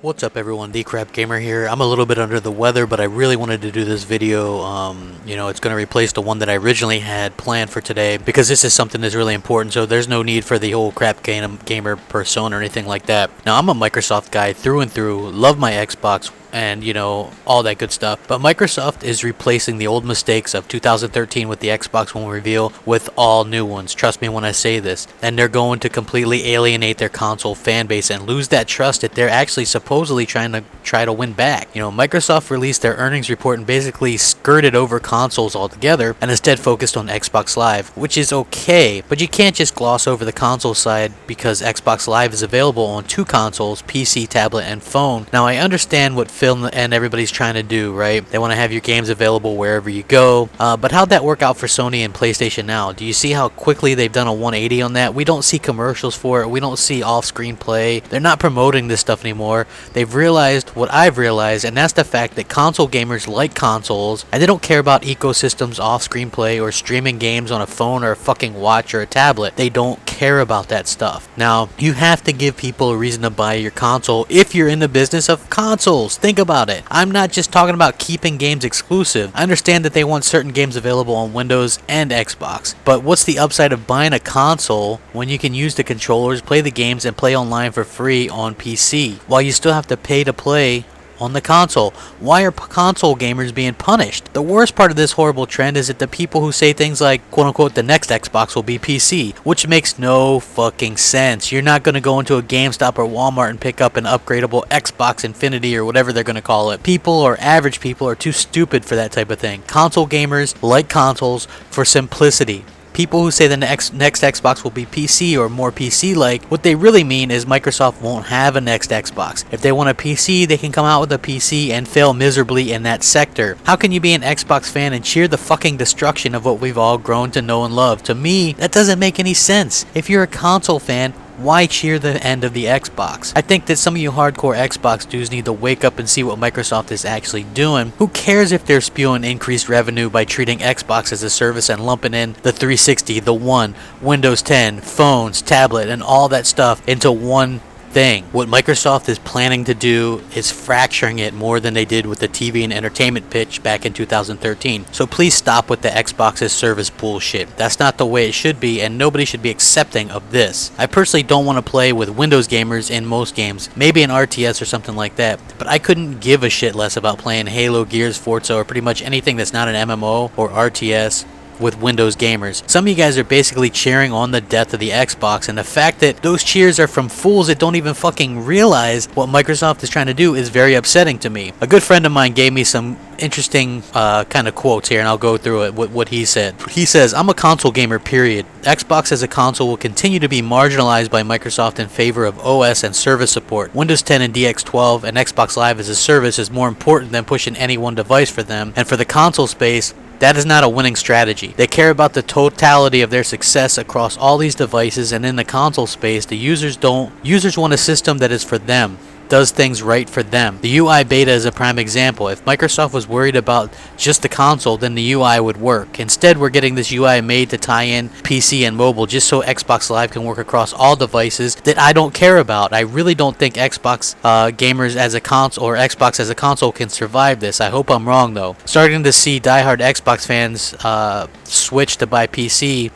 What's up everyone, the Crap Gamer here. I'm a little bit under the weather, but I really wanted to do this video. It's going to replace the one that I originally had planned for today because this is something that's really important, so there's no need for the whole Gamer persona or anything like that. Now, I'm a Microsoft guy through and through, love my Xbox, and all that good stuff, but Microsoft is replacing the old mistakes of 2013 with the Xbox One reveal with all new ones. Trust me when I say this. And they're going to completely alienate their console fan base and lose that trust that they're actually supposedly trying to win back. Microsoft released their earnings report and basically skirted over consoles altogether and instead focused on Xbox Live, which is okay, but you can't just gloss over the console side because Xbox Live is available on two consoles, PC, tablet, and phone. Now, I understand what Phil and everybody's trying to do, right? They want to have your games available wherever you go, but how'd that work out for Sony and PlayStation now? Do you see how quickly they've done a 180 on that? We don't see commercials for it. We don't see off-screen play. They're not promoting this stuff anymore. They've realized what I've realized, and that's the fact that console gamers like consoles, and they don't care about ecosystems, off-screen play, or streaming games on a phone or a fucking watch or a tablet. They don't care about that stuff. Now, you have to give people a reason to buy your console if you're in the business of consoles. Think about it. I'm not just talking about keeping games exclusive. I understand that they want certain games available on Windows and Xbox, but what's the upside of buying a console when you can use the controllers, play the games, and play online for free on PC, while you still have to pay to play on the console? Why are console gamers being punished? The worst part of this horrible trend is that the people who say things like, quote unquote, the next Xbox will be PC, which makes no fucking sense. You're not going to go into a GameStop or Walmart and pick up an upgradable Xbox Infinity or whatever they're going to call it. People, or average people, are too stupid for that type of thing. Console gamers like consoles for simplicity. People who say the next Xbox will be PC or more PC-like, what they really mean is Microsoft won't have a next Xbox. If they want a PC, they can come out with a PC and fail miserably in that sector. How can you be an Xbox fan and cheer the fucking destruction of what we've all grown to know and love? To me, that doesn't make any sense. If you're a console fan, why cheer the end of the Xbox? I think that some of you hardcore Xbox dudes need to wake up and see what Microsoft is actually doing. Who cares if they're spewing increased revenue by treating Xbox as a service and lumping in the 360, the One, Windows 10, phones, tablet, and all that stuff into one thing? What Microsoft is planning to do is fracturing it more than they did with the TV and entertainment pitch back in 2013. So please stop with the Xbox as service bullshit. That's not the way it should be, and nobody should be accepting of this. I personally don't want to play with Windows gamers in most games, maybe an RTS or something like that, but I couldn't give a shit less about playing Halo, Gears, Forza, or pretty much anything that's not an MMO or RTS with Windows gamers. Some of you guys are basically cheering on the death of the Xbox, and the fact that those cheers are from fools that don't even fucking realize what Microsoft is trying to do is very upsetting to me. A good friend of mine gave me some interesting kind of quotes here, and I'll go through it, what he said. He says, "I'm a console gamer, period. Xbox as a console will continue to be marginalized by Microsoft in favor of OS and service support. Windows 10 and DX12 and Xbox Live as a service is more important than pushing any one device for them, and for the console space, that is not a winning strategy. They care about the totality of their success across all these devices, and in the console space, the users want a system that is for them, does things right for them. The UI beta is a prime example. If Microsoft was worried about just the console, then the UI would work. Instead, we're getting this UI made to tie in PC and mobile just so Xbox Live can work across all devices that I don't care about. I really don't think Xbox gamers as a console or Xbox as a console can survive this. I hope I'm wrong though. Starting to see diehard Xbox fans switch to buy PC,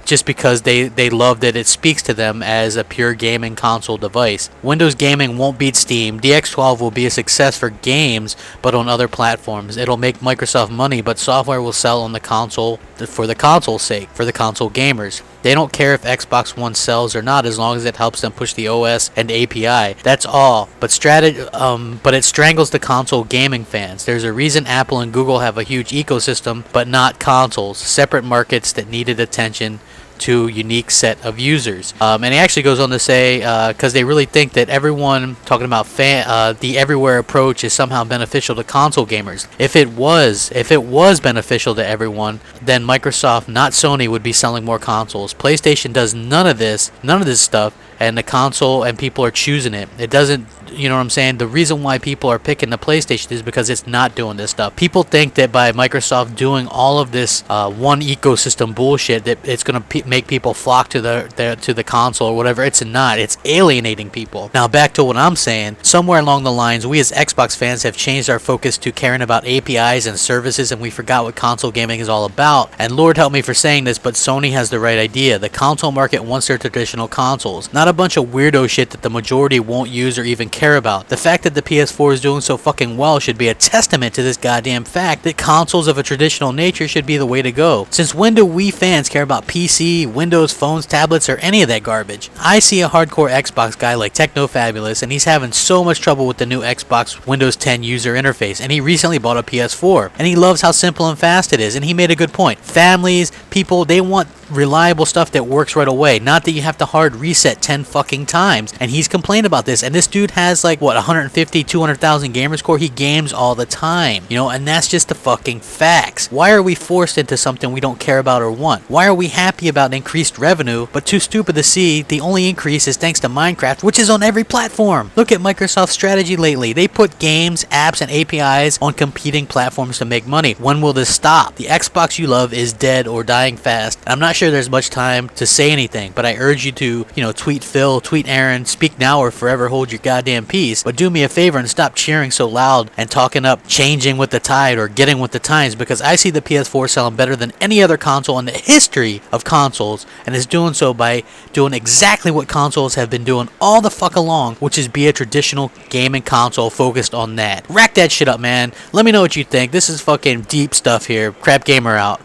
just because they love that it speaks to them as a pure gaming console device. Windows gaming won't beat Steam. DX12 will be a success for games, but on other platforms. It'll make Microsoft money, but software will sell on the console for the console's sake, for the console gamers. They don't care if Xbox One sells or not as long as it helps them push the OS and API. That's all. But it strangles the console gaming fans. There's a reason Apple and Google have a huge ecosystem, but not consoles. Separate markets that needed attention to unique set of users." And he actually goes on to say, because they really think that everyone talking about the everywhere approach is somehow beneficial to console gamers. If it was beneficial to everyone, then Microsoft, not Sony, would be selling more consoles. PlayStation does none of this stuff, and the console and people are choosing it. It doesn't you know what I'm saying, the reason why people are picking the PlayStation is because it's not doing this stuff. People think that by Microsoft doing all of this one ecosystem bullshit that it's going to make people flock to the console or whatever. It's not. It's alienating people. Now back to what I'm saying. Somewhere along the lines, we as Xbox fans have changed our focus to caring about APIs and services, and we forgot what console gaming is all about. And Lord help me for saying this, but Sony has the right idea. The console market wants their traditional consoles, not a bunch of weirdo shit that the majority won't use or even care about. The fact that the PS4 is doing so fucking well should be a testament to this goddamn fact that consoles of a traditional nature should be the way to go. Since when do we fans care about PC, Windows, phones, tablets, or any of that garbage? I see a hardcore Xbox guy like Technofabulous, and he's having so much trouble with the new Xbox Windows 10 user interface, and he recently bought a PS4, and he loves how simple and fast it is, and he made a good point. Families, people, they want reliable stuff that works right away, not that you have to hard reset 10 fucking times. And he's complained about this, and this dude has like what, 150, 200,000 gamer score. He games all the time, you know, and that's just the fucking facts. Why are we forced into something we don't care about or want? Why are we happy about increased revenue but too stupid to see the only increase is thanks to Minecraft, which is on every platform? Look at Microsoft's strategy lately. They put games, apps, and APIs on competing platforms to make money. When will this stop? The Xbox you love is dead or dying fast. I'm not sure there's much time to say anything, but I urge you to, tweet Phil, tweet Aaron, speak now or forever hold your goddamn peace. But do me a favor and stop cheering so loud and talking up changing with the tide or getting with the times, because I see the PS4 selling better than any other console in the history of consoles, and is doing so by doing exactly what consoles have been doing all the fuck along, which is be a traditional gaming console focused on that. Rack that shit up, man. Let me know what you think. This is fucking deep stuff here. Crap Gamer out.